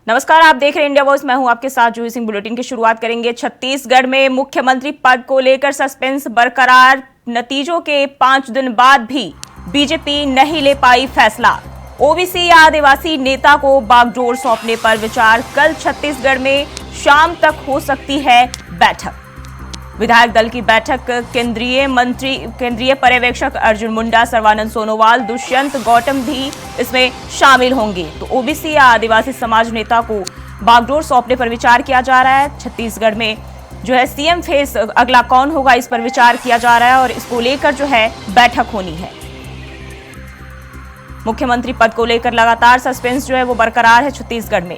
नमस्कार, आप देख रहे हैं इंडिया वॉइस। मैं हूं आपके साथ जूही सिंह। बुलेटिन की शुरुआत करेंगे। छत्तीसगढ़ में मुख्यमंत्री पद को लेकर सस्पेंस बरकरार। नतीजों के 5 दिन बाद भी बीजेपी नहीं ले पाई फैसला। ओबीसी या आदिवासी नेता को बागडोर सौंपने पर विचार। कल छत्तीसगढ़ में शाम तक हो सकती है बैठक। विधायक दल की बैठक केंद्रीय पर्यवेक्षक अर्जुन मुंडा, सर्बानंद सोनोवाल, दुष्यंत गौतम भी इसमें शामिल होंगे। तो ओबीसी या आदिवासी समाज नेता को बागडोर सौंपने पर विचार किया जा रहा है। छत्तीसगढ़ में जो है सीएम फेस अगला कौन होगा, इस पर विचार किया जा रहा है और इसको लेकर जो है बैठक होनी है। मुख्यमंत्री पद को लेकर लगातार सस्पेंस जो है वो बरकरार है छत्तीसगढ़ में।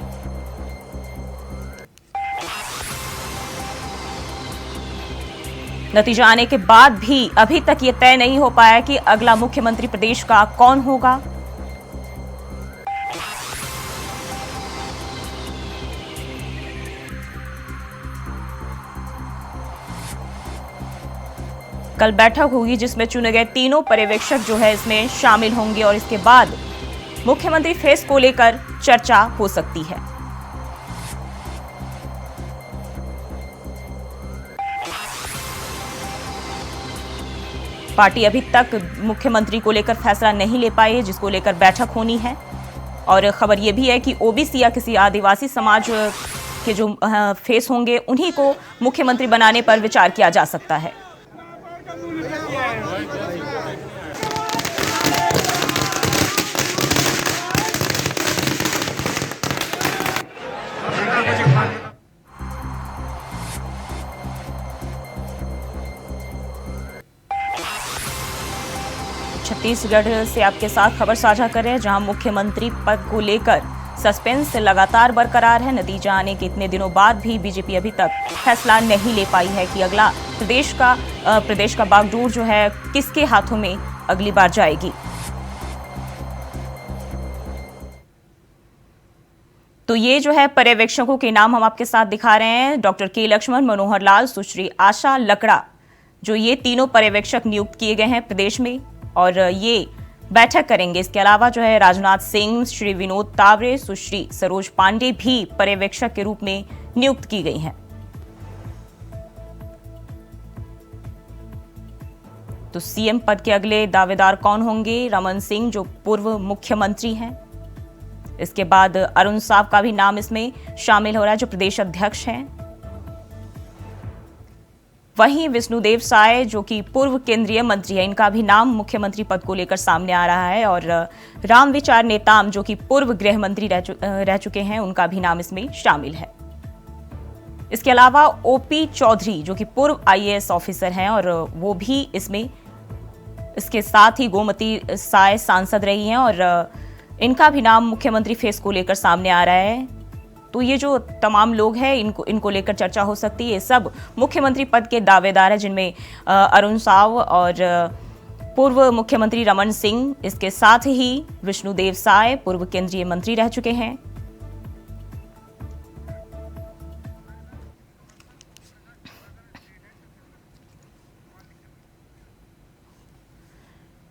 नतीजा आने के बाद भी अभी तक ये तय नहीं हो पाया कि अगला मुख्यमंत्री प्रदेश का कौन होगा। कल बैठक होगी जिसमें चुने गए तीनों पर्यवेक्षक जो है इसमें शामिल होंगे और इसके बाद मुख्यमंत्री फेस को लेकर चर्चा हो सकती है। पार्टी अभी तक मुख्यमंत्री को लेकर फैसला नहीं ले पाई है, जिसको लेकर बैठक होनी है। और खबर यह भी है कि ओबीसी या किसी आदिवासी समाज के जो फेस होंगे उन्हीं को मुख्यमंत्री बनाने पर विचार किया जा सकता है। छत्तीसगढ़ से आपके साथ खबर साझा कर रहे हैं, जहां मुख्यमंत्री पद को लेकर सस्पेंस लगातार बरकरार है। नतीजा आने के इतने दिनों बाद भी बीजेपी अभी तक फैसला नहीं ले पाई है कि अगला प्रदेश का बागडोर जो है किसके हाथों में अगली बार जाएगी। तो ये जो है पर्यवेक्षकों के नाम हम आपके साथ दिखा रहे हैं। डॉक्टर के लक्ष्मण, मनोहर लाल, सुश्री आशा लकड़ा, जो ये तीनों पर्यवेक्षक नियुक्त किए गए हैं प्रदेश में और ये बैठक करेंगे। इसके अलावा जो है राजनाथ सिंह, श्री विनोद तावरे, सुश्री सरोज पांडे भी पर्यवेक्षक के रूप में नियुक्त की गई हैं। तो सीएम पद के अगले दावेदार कौन होंगे? रमन सिंह, जो पूर्व मुख्यमंत्री हैं। इसके बाद अरुण साव का भी नाम इसमें शामिल हो रहा है, जो प्रदेश अध्यक्ष हैं। वहीं विष्णुदेव साय, जो कि पूर्व केंद्रीय मंत्री है, इनका भी नाम मुख्यमंत्री पद को लेकर सामने आ रहा है। और रामविचार नेताम, जो कि पूर्व गृह मंत्री रह चुके हैं, उनका भी नाम इसमें शामिल है। इसके अलावा ओपी चौधरी, जो कि पूर्व आईएएस ऑफिसर हैं और वो भी इसमें, इसके साथ ही गोमती साय सांसद रही हैं और इनका भी नाम मुख्यमंत्री फेस को लेकर सामने आ रहा है। तो ये जो तमाम लोग हैं इनको लेकर चर्चा हो सकती है। ये सब मुख्यमंत्री पद के दावेदार हैं, जिनमें अरुण साव और पूर्व मुख्यमंत्री रमन सिंह, इसके साथ ही विष्णुदेव साय पूर्व केंद्रीय मंत्री रह चुके हैं।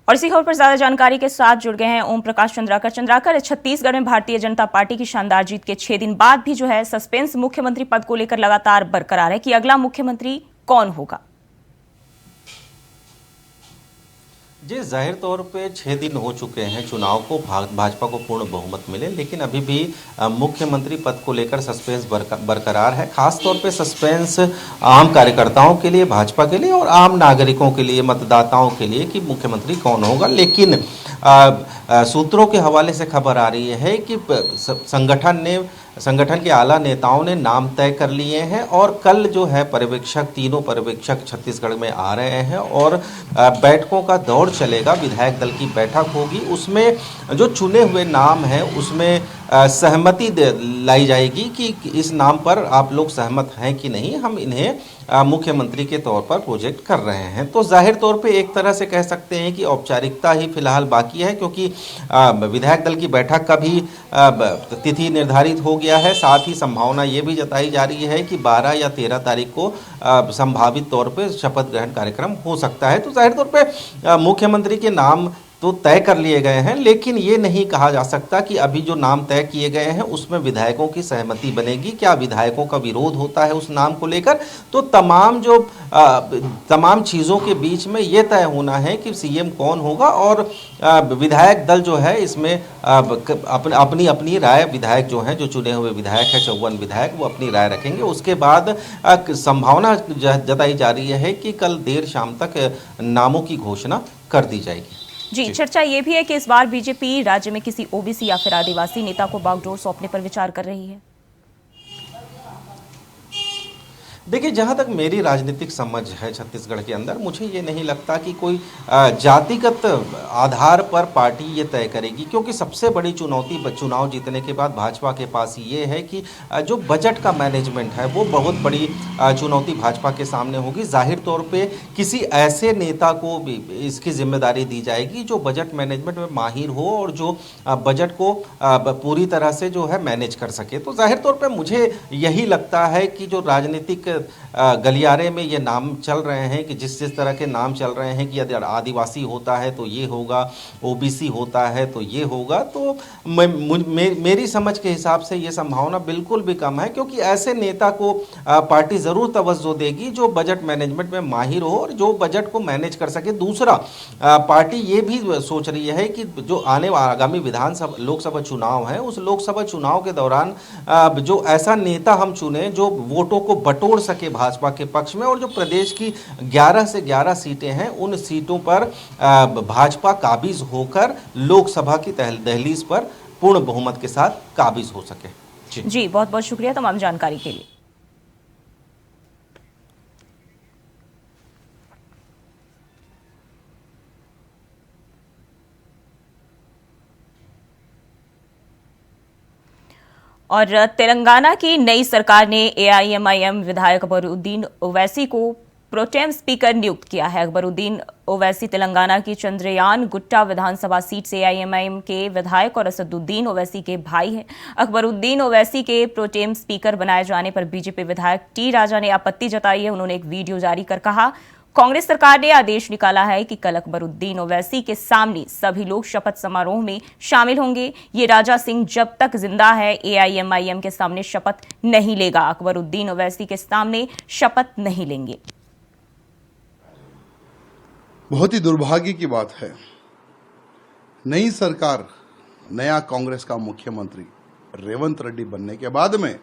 और इसी खबर पर ज्यादा जानकारी के साथ जुड़ गए हैं ओम प्रकाश चंद्राकर। छत्तीसगढ़ में भारतीय जनता पार्टी की शानदार जीत के 6 दिन बाद भी जो है सस्पेंस मुख्यमंत्री पद को लेकर लगातार बरकरार है कि अगला मुख्यमंत्री कौन होगा। जी, जाहिर तौर पे 6 दिन हो चुके हैं चुनाव को, भाजपा को पूर्ण बहुमत मिले, लेकिन अभी भी मुख्यमंत्री पद को लेकर सस्पेंस बरकरार है। खास तौर पे सस्पेंस आम कार्यकर्ताओं के लिए, भाजपा के लिए और आम नागरिकों के लिए, मतदाताओं के लिए कि मुख्यमंत्री कौन होगा। लेकिन सूत्रों के हवाले से खबर आ रही है कि संगठन के आला नेताओं ने नाम तय कर लिए हैं और कल जो है तीनों पर्यवेक्षक छत्तीसगढ़ में आ रहे हैं और बैठकों का दौर चलेगा। विधायक दल की बैठक होगी, उसमें जो चुने हुए नाम हैं उसमें सहमति लाई जाएगी कि इस नाम पर आप लोग सहमत हैं कि नहीं, हम इन्हें मुख्यमंत्री के तौर पर प्रोजेक्ट कर रहे हैं। तो जाहिर तौर पे एक तरह से कह सकते हैं कि औपचारिकता ही फिलहाल बाकी है, क्योंकि विधायक दल की बैठक का भी तिथि निर्धारित हो गया है। साथ ही संभावना ये भी जताई जा रही है कि 12 या 13 तारीख को संभावित तौर पे शपथ ग्रहण कार्यक्रम हो सकता है। तो जाहिर तौर पे मुख्यमंत्री के नाम तो तय कर लिए गए हैं, लेकिन ये नहीं कहा जा सकता कि अभी जो नाम तय किए गए हैं उसमें विधायकों की सहमति बनेगी, क्या विधायकों का विरोध होता है उस नाम को लेकर। तो तमाम चीज़ों के बीच में ये तय होना है कि सीएम कौन होगा, और विधायक दल जो है इसमें अपनी अपनी राय, विधायक जो हैं, जो चुने हुए विधायक हैं 54 विधायक, वो अपनी राय रखेंगे। उसके बाद संभावना जताई जा रही है कि कल देर शाम तक नामों की घोषणा कर दी जाएगी। जी, चर्चा ये भी है कि इस बार बीजेपी राज्य में किसी ओबीसी या फिर आदिवासी नेता को बागडोर सौंपने पर विचार कर रही है। देखिए, जहाँ तक मेरी राजनीतिक समझ है छत्तीसगढ़ के अंदर, मुझे ये नहीं लगता कि कोई जातिगत आधार पर पार्टी ये तय करेगी, क्योंकि सबसे बड़ी चुनौती चुनाव जीतने के बाद भाजपा के पास ये है कि जो बजट का मैनेजमेंट है वो बहुत बड़ी चुनौती भाजपा के सामने होगी। जाहिर तौर पे किसी ऐसे नेता को भी इसकी जिम्मेदारी दी जाएगी जो बजट मैनेजमेंट में माहिर हो और जो बजट को पूरी तरह से जो है मैनेज कर सके। तो जाहिर तौर पे मुझे यही लगता है कि जो राजनीतिक गलियारे में ये नाम चल रहे हैं, कि जिस तरह के नाम चल रहे हैं कि यदि आदिवासी होता है तो ये होगा, ओबीसी होता है तो ये होगा, तो मेरी समझ के हिसाब से ये संभावना बिल्कुल भी कम है, क्योंकि ऐसे नेता को पार्टी ज़रूर तवज्जो देगी जो बजट मैनेजमेंट में माहिर हो और जो बजट को मैनेज कर सके। दूसरा, पार्टी ये भी सोच रही है कि जो आगामी विधानसभा लोकसभा चुनाव है, उस लोकसभा चुनाव के दौरान जो ऐसा नेता हम चुने जो वोटों को बटोर सके भाजपा के पक्ष में, और जो प्रदेश की 11 से 11 सीटें हैं उन सीटों पर भाजपा काबिज होकर लोकसभा की दहलीज पर पूर्ण बहुमत के साथ काबिज हो सके। जी, बहुत बहुत शुक्रिया तमाम जानकारी के लिए। और तेलंगाना की नई सरकार ने एआईएमआईएम विधायक अकबरुद्दीन ओवैसी को प्रोटेम स्पीकर नियुक्त किया है। अकबरुद्दीन ओवैसी तेलंगाना की चंद्रयान गुट्टा विधानसभा सीट से एआईएमआईएम के विधायक और असदुद्दीन ओवैसी के भाई हैं। अकबरुद्दीन ओवैसी के प्रोटेम स्पीकर बनाए जाने पर बीजेपी विधायक टी राजा ने आपत्ति जताई है। उन्होंने एक वीडियो जारी कर कहा, कांग्रेस सरकार ने आदेश निकाला है कि कल अकबरुद्दीन ओवैसी के सामने सभी लोग शपथ समारोह में शामिल होंगे। ये राजा सिंह जब तक जिंदा है एआईएमआईएम के सामने शपथ नहीं लेगा। अकबरुद्दीन ओवैसी के सामने शपथ नहीं लेंगे। बहुत ही दुर्भाग्य की बात है, नई सरकार, नया कांग्रेस का मुख्यमंत्री रेवंत रेड्डी बनने के बाद में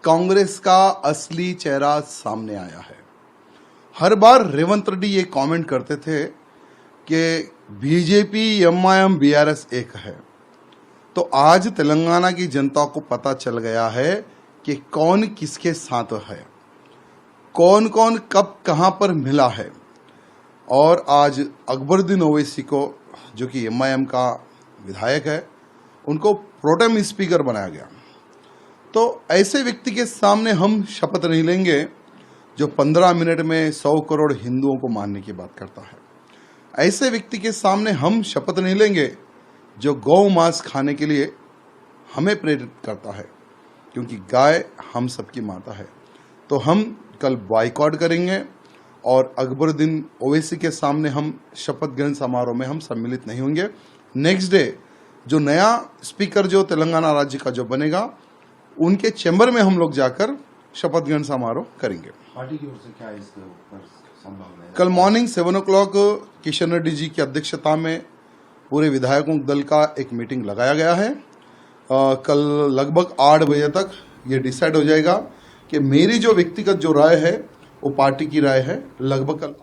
कांग्रेस का असली चेहरा सामने आया है। हर बार रेवंत रेड्डी ये कमेंट करते थे कि बीजेपी एमआईएम बीआरएस एक है। तो आज तेलंगाना की जनता को पता चल गया है कि कौन किसके साथ है, कौन कौन कब कहां पर मिला है। और आज अकबरुद्दीन ओवैसी को, जो कि एमआईएम का विधायक है, उनको प्रोटेम स्पीकर बनाया गया। तो ऐसे व्यक्ति के सामने हम शपथ नहीं लेंगे जो 15 मिनट में 100 करोड़ हिंदुओं को मारने की बात करता है। ऐसे व्यक्ति के सामने हम शपथ नहीं लेंगे जो गौ मांस खाने के लिए हमें प्रेरित करता है, क्योंकि गाय हम सबकी माता है। तो हम कल बॉयकॉट करेंगे और अकबरुद्दीन ओवैसी के सामने हम शपथ ग्रहण समारोह में हम सम्मिलित नहीं होंगे। नेक्स्ट डे जो नया स्पीकर जो तेलंगाना राज्य का जो बनेगा, उनके चैम्बर में हम लोग जाकर शपथ ग्रहण समारोह करेंगे। पार्टी की ओर से क्या इसके ऊपर संभावना है? कल मॉर्निंग 7 o'clock किशन रेड्डी जी की अध्यक्षता में पूरे विधायकों दल का एक मीटिंग लगाया गया है। कल लगभग 8 बजे तक ये डिसाइड हो जाएगा कि मेरी जो व्यक्तिगत जो राय है वो पार्टी की राय है। लगभग कल।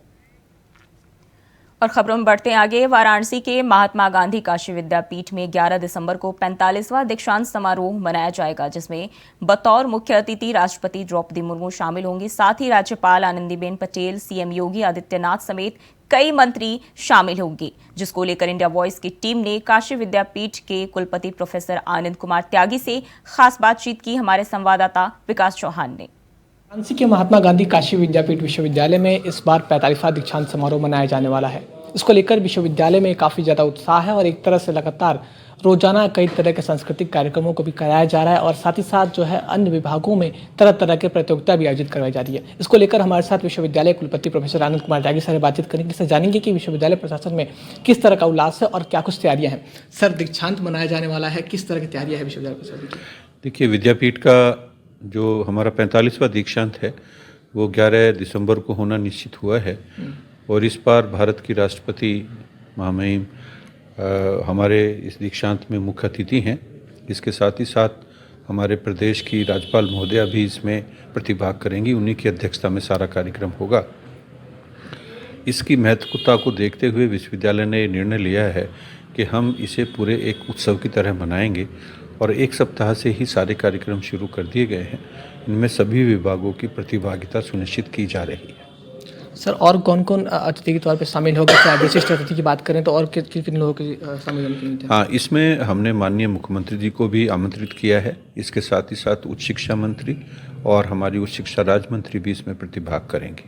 और खबरों में बढ़ते हैं आगे। वाराणसी के महात्मा गांधी काशी विद्यापीठ में 11 दिसंबर को 45वां दीक्षांत समारोह मनाया जाएगा, जिसमें बतौर मुख्य अतिथि राष्ट्रपति द्रौपदी मुर्मू शामिल होंगी। साथ ही राज्यपाल आनंदीबेन पटेल, सीएम योगी आदित्यनाथ समेत कई मंत्री शामिल होंगे, जिसको लेकर इंडिया वॉइस की टीम ने काशी विद्यापीठ के कुलपति प्रोफेसर आनंद कुमार त्यागी से खास बातचीत की। हमारे संवाददाता विकास चौहान ने। वाराणसी के महात्मा गांधी काशी विद्यापीठ विश्वविद्यालय में इस बार 45वां दीक्षांत समारोह मनाया जाने वाला है। इसको लेकर विश्वविद्यालय में काफ़ी ज़्यादा उत्साह है और एक तरह से लगातार रोजाना कई तरह के सांस्कृतिक कार्यक्रमों को भी कराया जा रहा है और साथ ही साथ जो है अन्य विभागों में तरह तरह के प्रतियोगिता भी आयोजित करवाई जा रही है। इसको लेकर हमारे साथ विश्वविद्यालय कुलपति प्रोफेसर आनंद कुमार त्यागी सर बातचीत करेंगे, इससे जानेंगे कि विश्वविद्यालय प्रशासन में किस तरह का उल्लास है और क्या कुछ तैयारियां हैं। सर, दीक्षांत मनाया जाने वाला है, किस तरह की तैयारियां है विश्वविद्यालय प्रशासन की? देखिए, विद्यापीठ का जो हमारा 45वां दीक्षांत है वो 11 दिसंबर को होना निश्चित हुआ है और इस बार भारत की राष्ट्रपति महामहिम हमारे इस दीक्षांत में मुख्य अतिथि हैं। इसके साथ ही साथ हमारे प्रदेश की राज्यपाल महोदया भी इसमें प्रतिभाग करेंगी, उन्हीं की अध्यक्षता में सारा कार्यक्रम होगा। इसकी महत्वता को देखते हुए विश्वविद्यालय ने निर्णय लिया है कि हम इसे पूरे एक उत्सव की तरह मनाएंगे और एक सप्ताह से ही सारे कार्यक्रम शुरू कर दिए गए हैं। इनमें सभी विभागों की प्रतिभागिता सुनिश्चित की जा रही है। सर, और कौन कौन अतिथि के तौर पे शामिल होगा? चाहे विशिष्ट अतिथि की बात करें तो और किन किन लोगों की शामिल होने की उम्मीद है? हाँ, इसमें हमने माननीय मुख्यमंत्री जी को भी आमंत्रित किया है। इसके साथ ही साथ उच्च शिक्षा मंत्री और हमारी उच्च शिक्षा राज्य मंत्री भी इसमें प्रतिभाग करेंगे।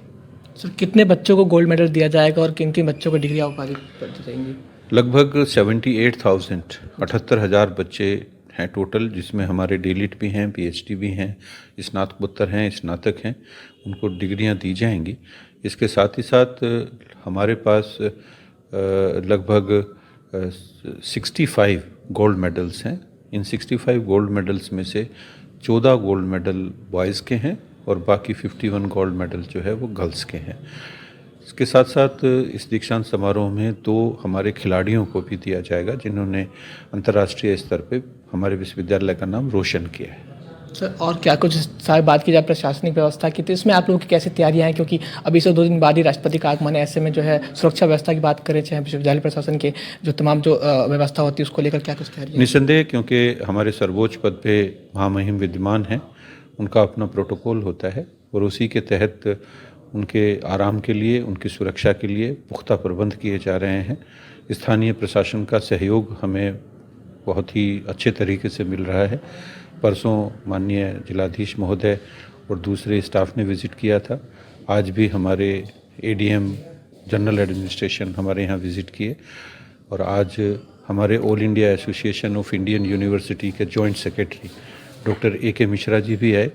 सर, कितने बच्चों को गोल्ड मेडल दिया जाएगा और किन किन बच्चों को डिग्री उपाधि दी जाएंगी? लगभग 78,000 बच्चे हैं टोटल, जिसमें हमारे डीलिट भी हैं, पीएचडी भी हैं, स्नातकोत्तर हैं, स्नातक हैं, उनको डिग्रियां दी जाएंगी। इसके साथ ही साथ हमारे पास लगभग 65 गोल्ड मेडल्स हैं। इन 65 गोल्ड मेडल्स में से 14 गोल्ड मेडल बॉयज़ के हैं और बाकी 51 गोल्ड मेडल जो है वो गर्ल्स के हैं। इसके साथ साथ इस दीक्षांत समारोह में 2 हमारे खिलाड़ियों को भी दिया जाएगा जिन्होंने अंतर्राष्ट्रीय स्तर पे हमारे विश्वविद्यालय का नाम रोशन किया है। सर, और क्या कुछ सारी बात की जाए प्रशासनिक व्यवस्था की, तो इसमें आप लोगों की कैसी तैयारियां हैं? क्योंकि अभी से 2 दिन बाद ही राष्ट्रपति का आगमन है, ऐसे में जो है सुरक्षा व्यवस्था की बात करें, चाहे विश्वविद्यालय प्रशासन के जो तमाम जो व्यवस्था होती है उसको लेकर क्या कुछ तैयारी? निस्संदेह, क्योंकि हमारे सर्वोच्च पद पे महामहिम विद्यमान हैं, उनका अपना प्रोटोकॉल होता है और उसी के तहत उनके आराम के लिए, उनकी सुरक्षा के लिए पुख्ता प्रबंध किए जा रहे हैं। स्थानीय प्रशासन का सहयोग हमें बहुत ही अच्छे तरीके से मिल रहा है। परसों माननीय जिलाधीश महोदय और दूसरे स्टाफ ने विज़िट किया था। आज भी हमारे एडीएम जनरल एडमिनिस्ट्रेशन हमारे यहाँ विज़िट किए और आज हमारे all India association of Indian university के joint secretary doctor AK Mishra ji भी आए।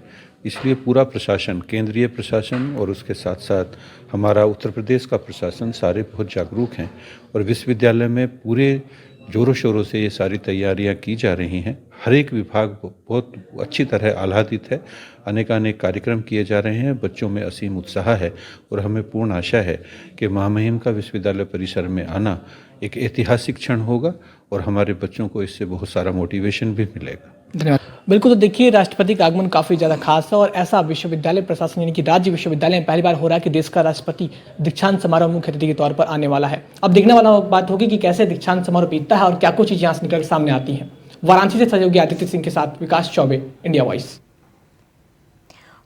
इसलिए पूरा प्रशासन, केंद्रीय प्रशासन और उसके साथ साथ हमारा उत्तर प्रदेश का प्रशासन सारे बहुत जागरूक हैं और विश्वविद्यालय में पूरे जोरों शोरों से ये सारी तैयारियां की जा रही हैं। हर एक विभाग बहुत अच्छी तरह आह्लादित है, अनेकानेक कार्यक्रम किए जा रहे हैं, बच्चों में असीम उत्साह है और हमें पूर्ण आशा है कि महामहिम का विश्वविद्यालय परिसर में आना एक ऐतिहासिक क्षण होगा और हमारे बच्चों को इससे बहुत सारा मोटिवेशन भी मिलेगा। धन्यवाद। बिल्कुल, तो देखिए, राष्ट्रपति का आगमन काफ़ी ज़्यादा खास है और ऐसा विश्वविद्यालय प्रशासन यानी कि राज्य विश्वविद्यालय में पहली बार हो रहा है कि देश का राष्ट्रपति दीक्षांत समारोह मुख्य अतिथि के तौर पर आने वाला है। अब देखने वाला बात होगी कि कैसे दीक्षांत समारोह बीतता है और क्या कुछ चीज़ें यहाँ से निकल सामने आती हैं। वाराणसी से सहयोगी आदित्य सिंह के साथ विकास चौबे, इंडिया वॉइस।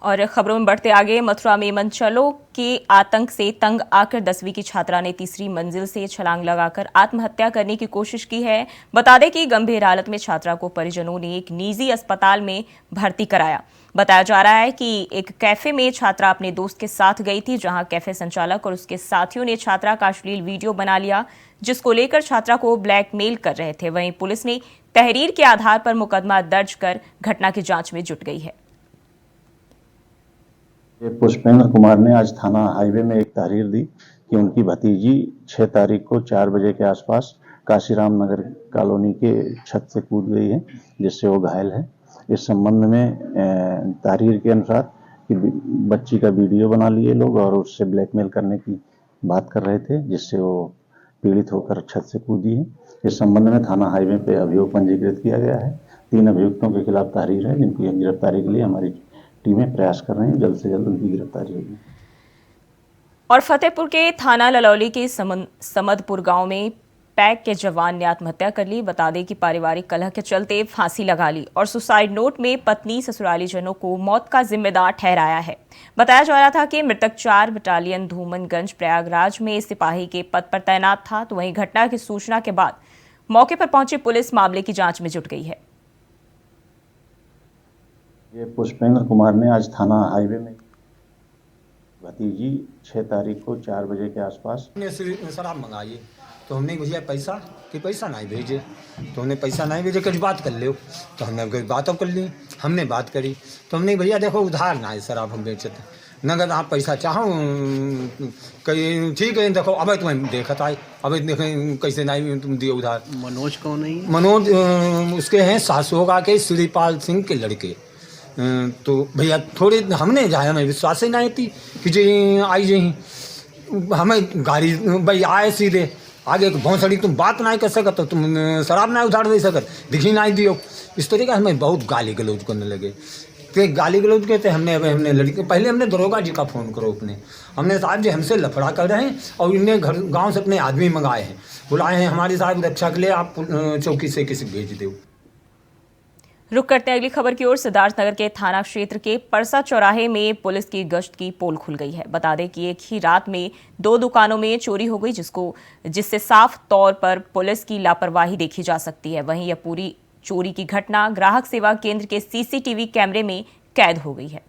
और खबरों में बढ़ते आगे, मथुरा में मनचलों के आतंक से तंग आकर 10वीं की छात्रा ने तीसरी मंजिल से छलांग लगाकर आत्महत्या करने की कोशिश की है। बता दें कि गंभीर हालत में छात्रा को परिजनों ने एक निजी अस्पताल में भर्ती कराया। बताया जा रहा है कि एक कैफे में छात्रा अपने दोस्त के साथ गई थी, जहां कैफे संचालक और उसके साथियों ने छात्रा का अश्लील वीडियो बना लिया, जिसको लेकर छात्रा को ब्लैकमेल कर रहे थे। वहीं पुलिस ने तहरीर के आधार पर मुकदमा दर्ज कर घटना की जांच में जुट गई है। पुष्पेंद्र कुमार ने आज थाना हाईवे में एक तहरीर दी कि उनकी भतीजी 6 तारीख को 4 बजे के आसपास काशीराम नगर कॉलोनी के छत से कूद गई है, जिससे वो घायल है। इस संबंध में तहरीर के अनुसार कि बच्ची का वीडियो बना लिए लोग और उससे ब्लैकमेल करने की बात कर रहे थे, जिससे वो पीड़ित होकर छत से कूदी है। इस संबंध में थाना हाईवे पे अभियोग पंजीकृत किया गया है। 3 अभियुक्तों के खिलाफ तहरीर है, जिनकी गिरफ्तारी के लिए हमारी टीमें प्रयास कर रहे हैं। जल्द से जल्द उनकी गिरफ्तारी होगी। और फतेहपुर के थाना ललौली के समदपुर गांव में पैक के जवान ने आत्महत्या कर ली। बता दें कि पारिवारिक कलह के चलते फांसी लगा ली और सुसाइड नोट में पत्नी ससुराली जनों को मौत का जिम्मेदार ठहराया है। बताया जा रहा था कि मृतक 4 बटालियन धूमनगंज प्रयागराज में सिपाही के पद पर तैनात था। तो वहीं घटना की सूचना के बाद मौके पर पहुंची पुलिस मामले की जांच में जुट गई है। ये पुष्पेंद्र कुमार ने आज थाना हाईवे में भतीजी 6 तारीख को 4 बजे के आसपास शराब मंगाई तो हमने भैया पैसा नहीं भेजे, तो हमने पैसा नहीं भेजे, कभी बात कर लो, तो हमने कभी बात कर ली, हमने बात करी, तो हमने भैया देखो उधार ना है सर, आप हम बेचते नगद आप पैसा चाहो कहीं ठीक है, देखो अब तुम्हें देखत आए, अब देखें कैसे नहीं तुम दिए उधार। मनोज कौन है? मनोज उसके हैं सासोगा के श्रीपाल सिंह के लड़के। तो भैया थोड़े हमने जाए, हमें विश्वास ही नहीं थी कि जी आई जी हमें गाड़ी भाई आए सीधे आगे भौंसड़ी तुम बात नहीं कर सकत, तो तुम शराब नहीं उधार दे सकत, दिखी नहीं दियो, इस तरीके हमें बहुत गाली गलौज करने लगे। तो गाली गलौज के थे हमने लड़के पहले हमने दरोगा जी का फ़ोन करो अपने, हमने साहब जी हमसे लफड़ा कर रहे हैं और इनने घर गांव से अपने आदमी मंगाए हैं, बुलाए हैं हमारे साहब रक्षा के लिए, आप चौकी से किसी भेज दो। रुक करते हैं अगली खबर की ओर। सिद्धार्थनगर के थाना क्षेत्र के परसा चौराहे में पुलिस की गश्त की पोल खुल गई है। बता दें कि एक ही रात में 2 दुकानों में चोरी हो गई, जिससे साफ तौर पर पुलिस की लापरवाही देखी जा सकती है। वहीं यह पूरी चोरी की घटना ग्राहक सेवा केंद्र के सीसीटीवी कैमरे में कैद हो गई है।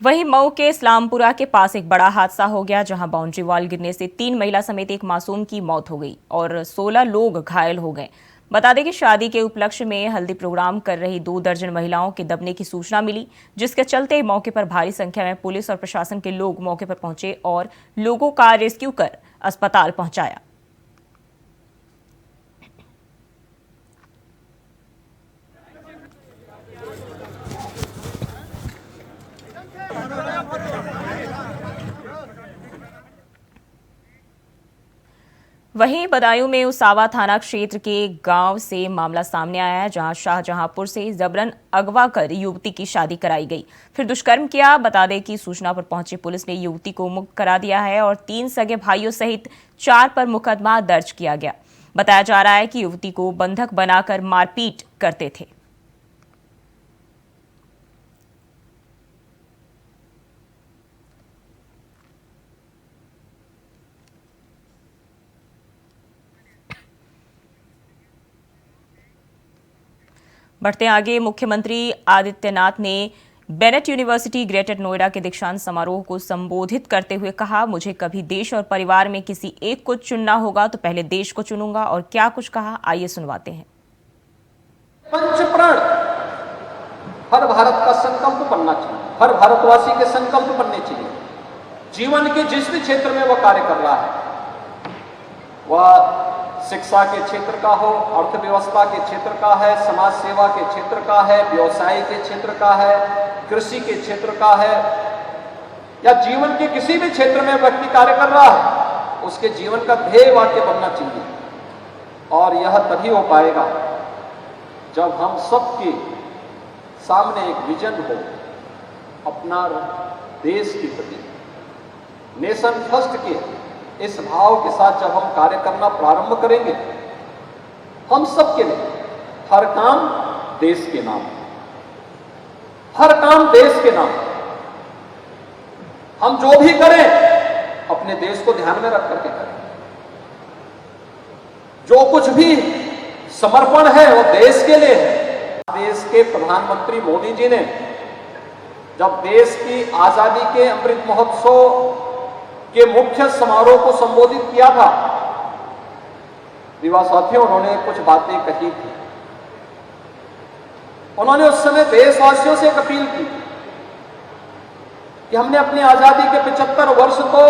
वहीं मऊ के इस्लामपुरा के पास एक बड़ा हादसा हो गया, जहां बाउंड्री वॉल गिरने से 3 महिला समेत एक मासूम की मौत हो गई और 16 लोग घायल हो गए। बता दें कि शादी के उपलक्ष्य में हल्दी प्रोग्राम कर रही 2 दर्जन महिलाओं के दबने की सूचना मिली, जिसके चलते मौके पर भारी संख्या में पुलिस और प्रशासन के लोग मौके पर पहुंचे और लोगों का रेस्क्यू कर अस्पताल पहुंचाया। वहीं बदायूं में उसावा थाना क्षेत्र के गांव से मामला सामने आया है, जहां शाहजहांपुर से जबरन अगवा कर युवती की शादी कराई गई, फिर दुष्कर्म किया। बता दें कि सूचना पर पहुंची पुलिस ने युवती को मुक्त करा दिया है और 3 सगे भाइयों सहित 4 पर मुकदमा दर्ज किया गया। बताया जा रहा है कि युवती को बंधक बनाकर मारपीट करते थे। बढ़ते आगे, मुख्यमंत्री आदित्यनाथ ने बेनेट यूनिवर्सिटी ग्रेटर नोएडा के दीक्षांत समारोह को संबोधित करते हुए कहा, मुझे कभी देश और परिवार में किसी एक को चुनना होगा तो पहले देश को चुनूंगा। और क्या कुछ कहा, आइए सुनवाते हैं। पंचप्राण हर भारत का संकल्प बनना चाहिए, हर भारतवासी के संकल्प बनने चाहिए। जीवन के जिस भी क्षेत्र में वह कार्य कर रहा है, वह शिक्षा के क्षेत्र का हो, अर्थव्यवस्था के क्षेत्र का है, समाज सेवा के क्षेत्र का है, व्यवसाय के क्षेत्र का है, कृषि के क्षेत्र का है, या जीवन के किसी भी क्षेत्र में व्यक्ति कार्य कर रहा है, उसके जीवन का ध्येय वाक्य बनना चाहिए। और यह तभी हो पाएगा जब हम सबके सामने एक विजन हो अपना देश के प्रति, नेशन फर्स्ट के इस भाव के साथ जब हम कार्य करना प्रारंभ करेंगे, हम सबके लिए हर काम देश के नाम, हर काम देश के नाम, हम जो भी करें अपने देश को ध्यान में रख करके करें। जो कुछ भी समर्पण है वो देश के लिए है। देश के प्रधानमंत्री मोदी जी ने जब देश की आजादी के अमृत महोत्सव के मुख्य समारोह को संबोधित किया था, युवा साथियों, उन्होंने कुछ बातें कही थी। उन्होंने उस समय देशवासियों से एक अपील की कि हमने अपनी आजादी के 75 वर्ष को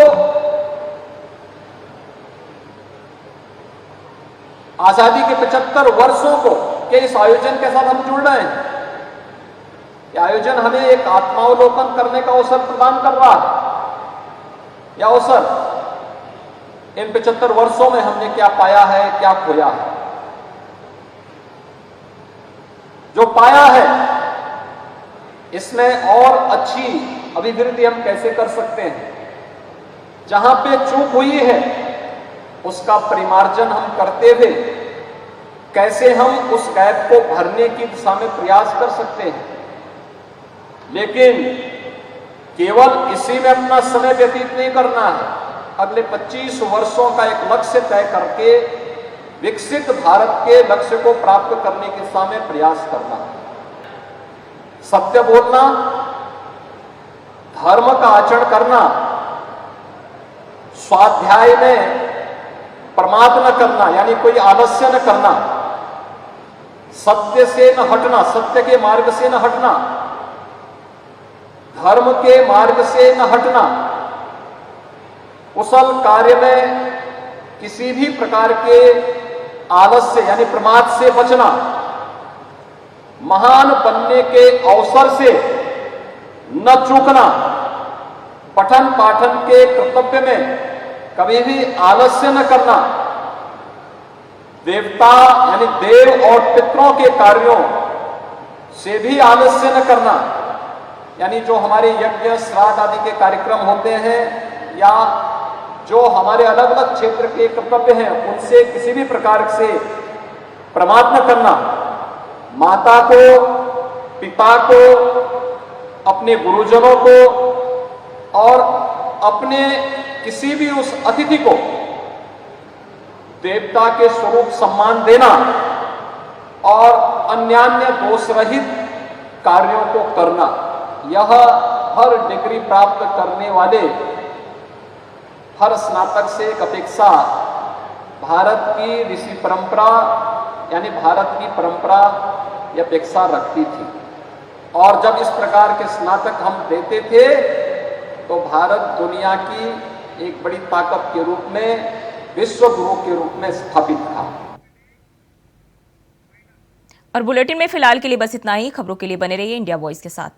आजादी के 75 वर्षों को के इस आयोजन के साथ हम जुड़ रहे हैं। यह आयोजन हमें एक आत्मावलोकन करने का अवसर प्रदान कर रहा है। यह अवसर इन 75 वर्षों में हमने क्या पाया है, क्या खोया है। जो पाया है इसमें और अच्छी अभिवृद्धि हम कैसे कर सकते हैं। जहां पे चूक हुई है उसका परिमार्जन हम करते हुए कैसे हम उस गैप को भरने की दिशा में प्रयास कर सकते हैं। लेकिन केवल इसी में अपना समय व्यतीत नहीं करना है। अगले 25 वर्षों का एक लक्ष्य तय करके विकसित भारत के लक्ष्य को प्राप्त करने की दिशा में प्रयास करना है। सत्य बोलना, धर्म का आचरण करना, स्वाध्याय में प्रमाद न करना यानी कोई आलस्य न करना, सत्य से न हटना, सत्य के मार्ग से न हटना, धर्म के मार्ग से न हटना, कुशल कार्य में किसी भी प्रकार के आलस्य यानी प्रमाद से बचना, महान बनने के अवसर से न चूकना, पठन पाठन के कर्तव्य में कभी भी आलस्य न करना, देवता यानी देव और पितरों के कार्यों से भी आलस्य न करना, यानी जो हमारे यज्ञ श्राद्ध आदि के कार्यक्रम होते हैं या जो हमारे अलग अलग क्षेत्र के कर्तव्य हैं उनसे किसी भी प्रकार से प्रमाद न करना, माता को, पिता को, अपने गुरुजनों को और अपने किसी भी उस अतिथि को देवता के स्वरूप सम्मान देना और अन्यान्य दोष रहित कार्यों को करना, यह हर डिग्री प्राप्त करने वाले हर स्नातक से एक अपेक्षा भारत की ऋषि परंपरा यानी भारत की परंपरा यह अपेक्षा रखती थी। और जब इस प्रकार के स्नातक हम देते थे तो भारत दुनिया की एक बड़ी ताकत के रूप में, विश्व गुरु के रूप में स्थापित था। और बुलेटिन में फिलहाल के लिए बस इतना ही। खबरों के लिए बने रहिए इंडिया वॉइस के साथ।